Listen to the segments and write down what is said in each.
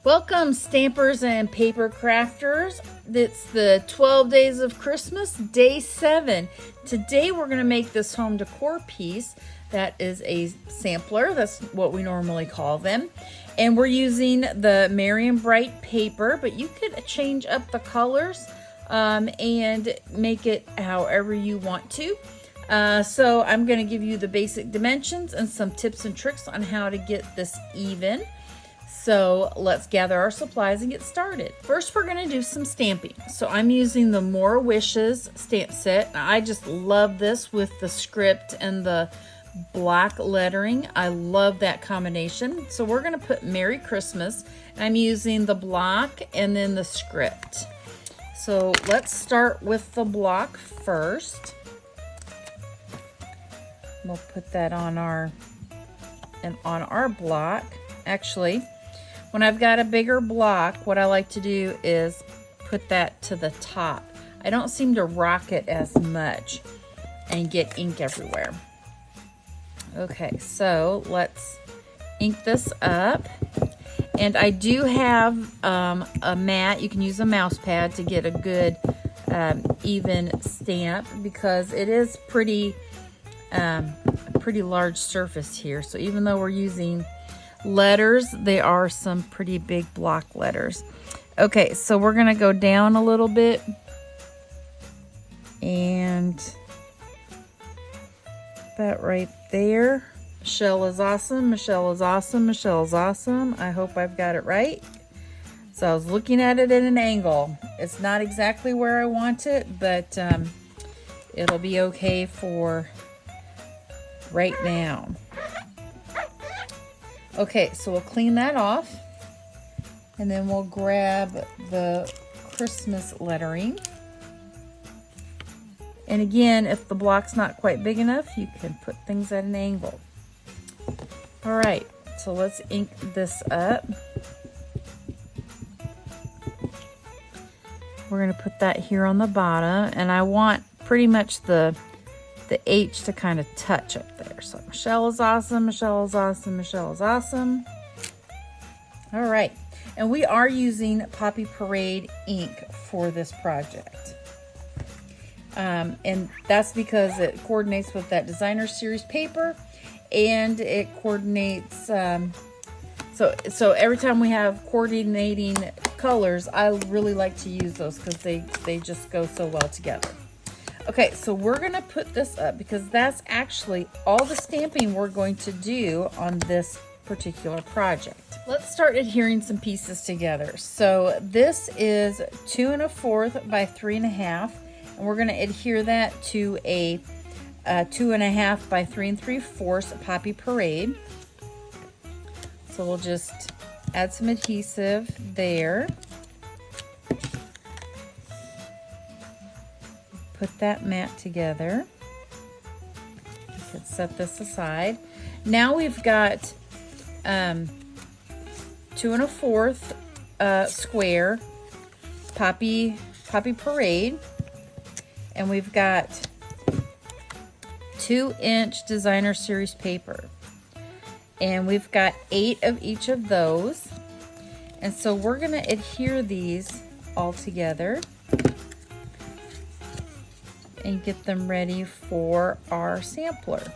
Welcome, stampers and paper crafters. It's the 12 days of Christmas, day 7. Today we're going to make this home decor piece that is a sampler. That's what we normally call them. And we're using the Merry and Bright paper, but you could change up the colors and make it however you want to. So I'm going to give you the basic dimensions and some tips and tricks on how to get this even. So let's gather our supplies and get started. First, we're going to do some stamping. So I'm using the More Wishes stamp set. I just love this with the script and the black lettering. I love that combination. So we're going to put Merry Christmas. I'm using the block and then the script. So let's start with the block first. We'll put that on our block. Actually, when I've got a bigger block, what I like to do is put that to the top. I don't seem to rock it as much and get ink everywhere. Okay, so let's ink this up. And I do have a mat. You can use a mouse pad to get a good even stamp because it is pretty large surface here. So even though we're using letters, they are some pretty big block letters. Okay, so we're gonna go down a little bit and that right there. Michelle is awesome. Michelle is awesome. Michelle is awesome. I hope I've got it right. So I was looking at it at an angle. It's not exactly where I want it, but it'll be okay for right now. Okay, so we'll clean that off and then we'll grab the Christmas lettering. And again, if the block's not quite big enough, you can put things at an angle. All right, so let's ink this up. We're gonna put that here on the bottom, and I want pretty much the H to kind of touch up there. So Michelle is awesome, Michelle is awesome, Michelle is awesome. All right, and we are using Poppy Parade ink for this project. And that's because it coordinates with that Designer Series paper, and it coordinates, so every time we have coordinating colors, I really like to use those because they just go so well together. Okay, so we're gonna put this up because that's actually all the stamping we're going to do on this particular project. Let's start adhering some pieces together. So this is 2 1/4 by 3 1/2, and we're gonna adhere that to a 2 1/2 by 3 3/4 Poppy Parade. So we'll just add some adhesive there. Put that mat together. You can set this aside. Now we've got 2 1/4 square Poppy Parade, and we've got 2-inch Designer Series paper, and we've got 8 of each of those. And so we're going to adhere these all together and get them ready for our sampler.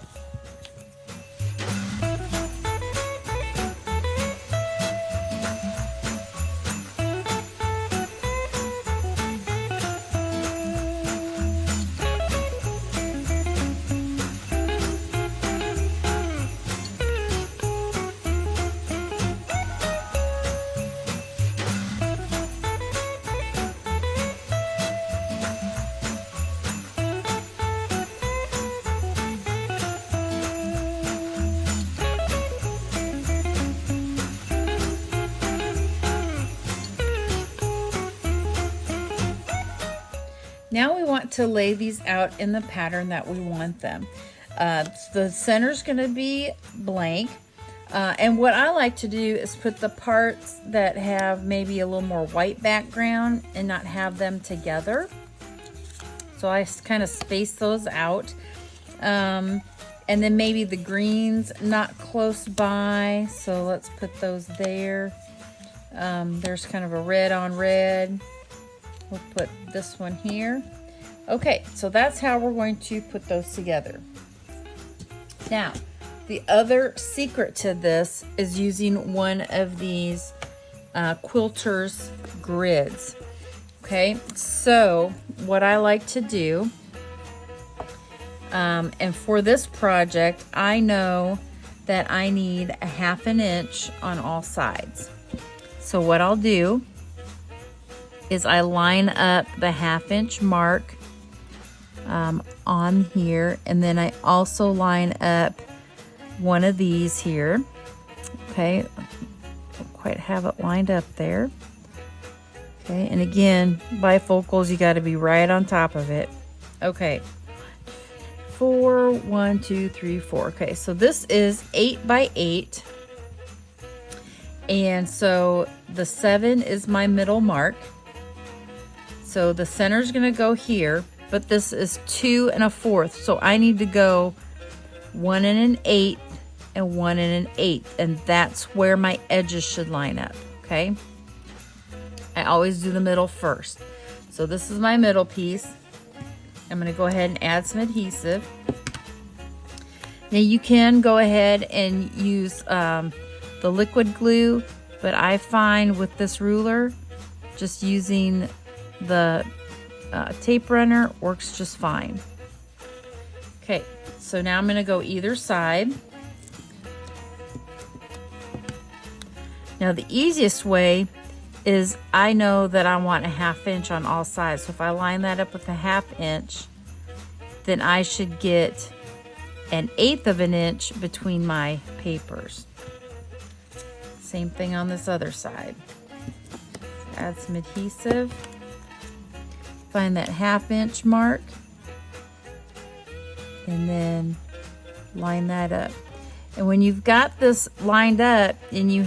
Now we want to lay these out in the pattern that we want them. The center's going to be blank. And what I like to do is put the parts that have maybe a little more white background and not have them together. So I kind of space those out. And then maybe the greens not close by. So let's put those there. There's kind of a red on red. We'll put this one here. Okay, so that's how we're going to put those together. Now, the other secret to this is using one of these quilter's grids. Okay, so what I like to do, and for this project, I know that I need a 1/2 inch on all sides. So what I'll do is I line up the 1/2 inch mark on here, and then I also line up one of these here. Okay, don't quite have it lined up there. Okay, and again, bifocals, you got to be right on top of it. Okay, 4, 1, 2, 3, 4. Okay, so this is 8 by 8, and so the 7 is my middle mark. So the center is going to go here, but this is 2 1/4. So I need to go 1 1/8 and 1 1/8, and that's where my edges should line up. Okay, I always do the middle first. So this is my middle piece. I'm going to go ahead and add some adhesive. Now you can go ahead and use the liquid glue, but I find with this ruler, just using the tape runner works just fine. Okay, so now I'm going to go either side. Now the easiest way is, I know that I want a 1/2 inch on all sides. So if I line that up with a 1/2 inch, then I should get 1/8 of an inch between my papers. Same thing on this other side. Add some adhesive. Find that 1/2 inch mark, and then line that up. And when you've got this lined up, and you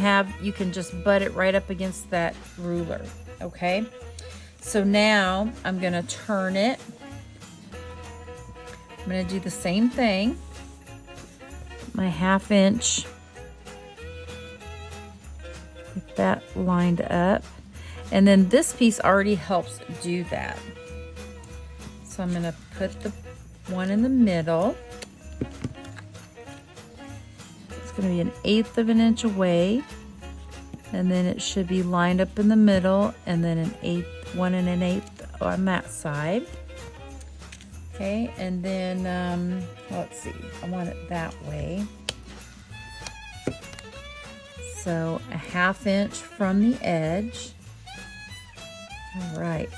can just butt it right up against that ruler. Okay, so now I'm going to turn it. I'm going to do the same thing. My 1/2 inch, get that lined up, and then this piece already helps do that. So I'm going to put the one in the middle. It's going to be 1/8 of an inch away, and then it should be lined up in the middle, and then 1 1/8 on that side. Okay, and then let's see, I want it that way. So a 1/2 inch from the edge. All right.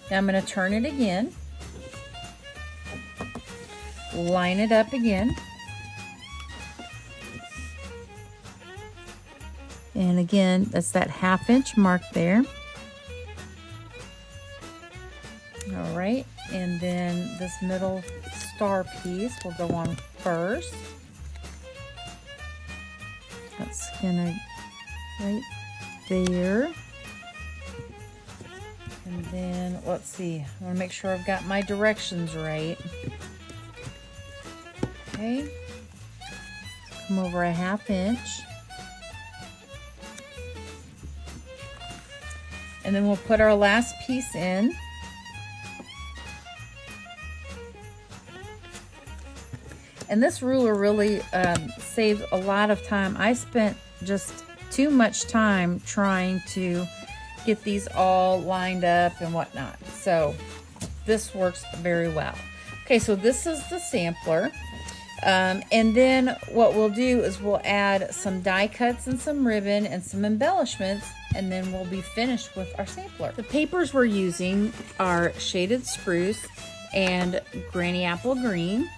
Now I'm going to turn it again. Line it up again. And again, that's that 1/2 inch mark there. All right, and then this middle star piece will go on first. That's gonna right there. And then let's see, I want to make sure I've got my directions right. Okay, come over a 1/2 inch. And then we'll put our last piece in. And this ruler really saved a lot of time. I spent just too much time trying to get these all lined up and whatnot. So this works very well. Okay, so this is the sampler. And then what we'll do is we'll add some die cuts and some ribbon and some embellishments, and then we'll be finished with our sampler. The papers we're using are Shaded Spruce and Granny Apple Green.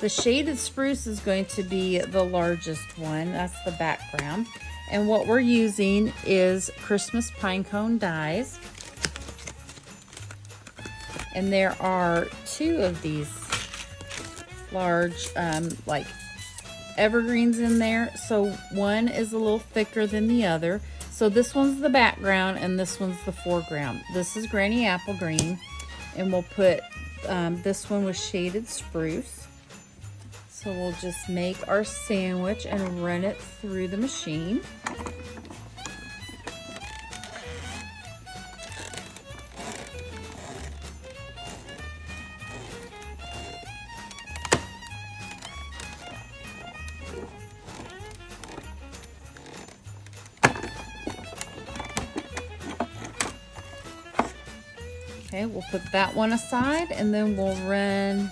The Shaded Spruce is going to be the largest one. That's the background. And what we're using is Christmas pine cone dies. And there are 2 of these large like evergreens in there. So one is a little thicker than the other. So this one's the background and this one's the foreground. This is Granny Apple Green, and we'll put this one with Shaded Spruce. So we'll just make our sandwich and run it through the machine. Okay, we'll put that one aside and then we'll run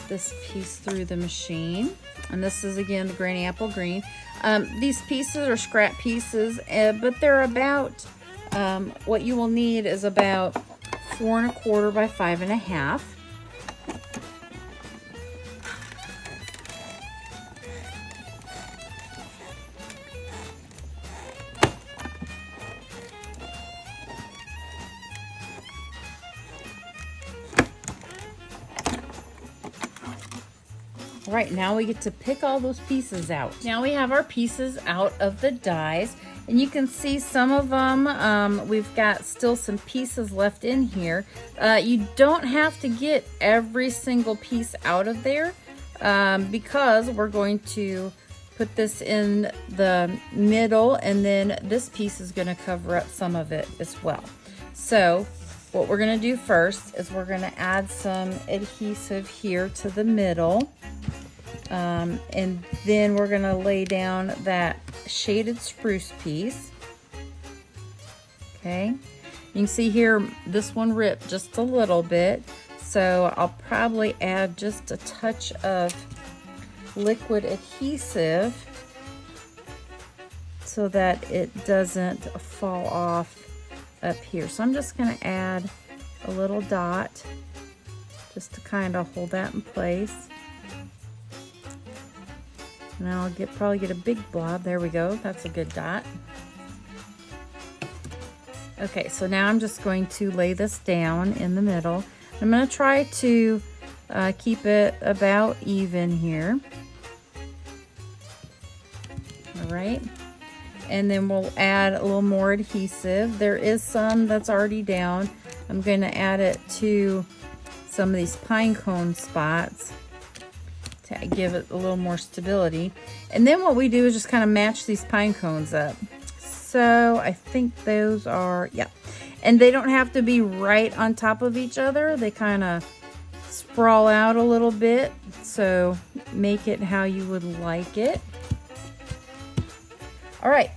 this piece through the machine. And this is again the Granny Apple Green. These pieces are scrap pieces, but they're about, what you will need is about 4 1/4 by 5 1/2. All right, now we get to pick all those pieces out. Now we have our pieces out of the dies, and you can see some of them, we've got still some pieces left in here. You don't have to get every single piece out of there because we're going to put this in the middle, and then this piece is gonna cover up some of it as well. So what we're gonna do first is we're gonna add some adhesive here to the middle. And then we're gonna lay down that shaded spruce piece. Okay, you can see here this one ripped just a little bit, so I'll probably add just a touch of liquid adhesive so that it doesn't fall off up here. So I'm just gonna add a little dot just to kind of hold that in place. And I'll probably get a big blob. There we go. That's a good dot. Okay, so now I'm just going to lay this down in the middle. I'm going to try to keep it about even here. All right. And then we'll add a little more adhesive. There is some that's already down. I'm going to add it to some of these pine cone spots to give it a little more stability. And then what we do is just kind of match these pine cones up. So I think those are, yeah. And they don't have to be right on top of each other. They kind of sprawl out a little bit. So make it how you would like it. All right,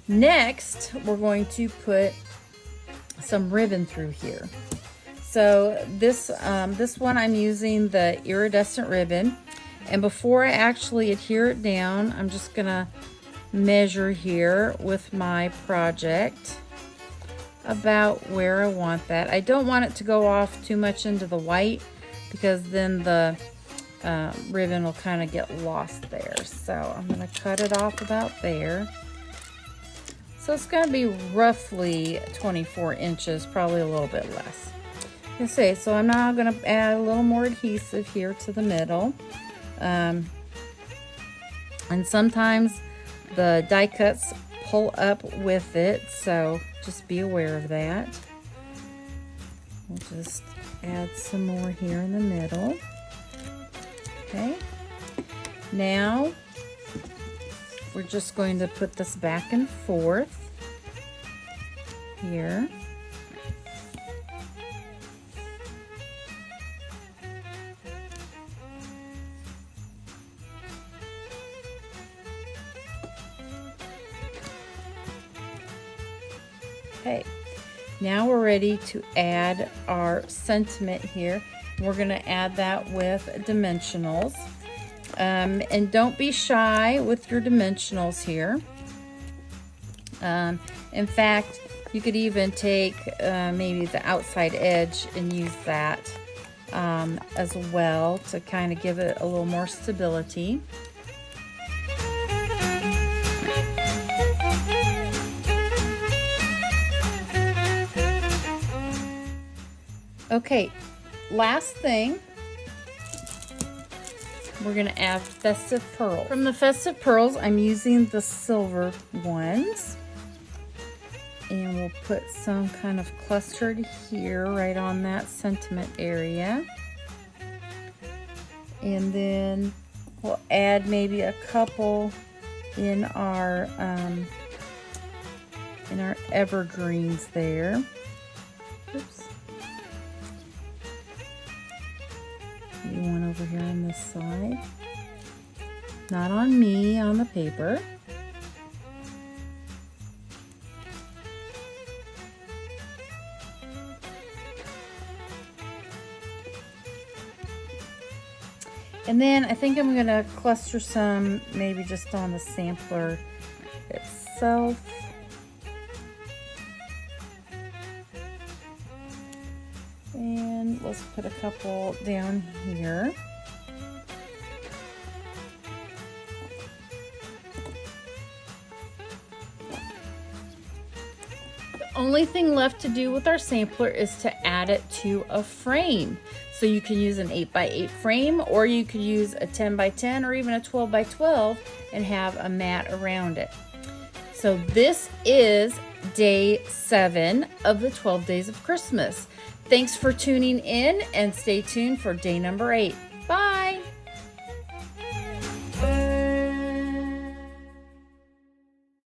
next we're going to put some ribbon through here. So this one I'm using the iridescent ribbon. And before I actually adhere it down, I'm just gonna measure here with my project about where I want that. I don't want it to go off too much into the white because then the ribbon will kind of get lost there. So I'm gonna cut it off about there. So it's gonna be roughly 24 inches, probably a little bit less. Okay, so I'm now gonna add a little more adhesive here to the middle. And sometimes the die cuts pull up with it, so just be aware of that. We'll just add some more here in the middle. Okay, now we're just going to put this back and forth here. Okay, now we're ready to add our sentiment here. We're going to add that with dimensionals. And don't be shy with your dimensionals here. In fact, you could even take maybe the outside edge and use that as well to kind of give it a little more stability. Okay, last thing, we're gonna add festive pearls. From the festive pearls, I'm using the silver ones. And we'll put some kind of clustered here, right on that sentiment area. And then we'll add maybe a couple in our evergreens there. Oops. Maybe one over here on this side. Not on me, on the paper. And then I think I'm gonna cluster some maybe just on the sampler itself. And let's put a couple down here. The only thing left to do with our sampler is to add it to a frame. So you can use an 8x8 frame, or you could use a 10x10 or even a 12x12 and have a mat around it. So this is day 7 of the 12 days of Christmas. Thanks for tuning in, and stay tuned for day number 8. Bye.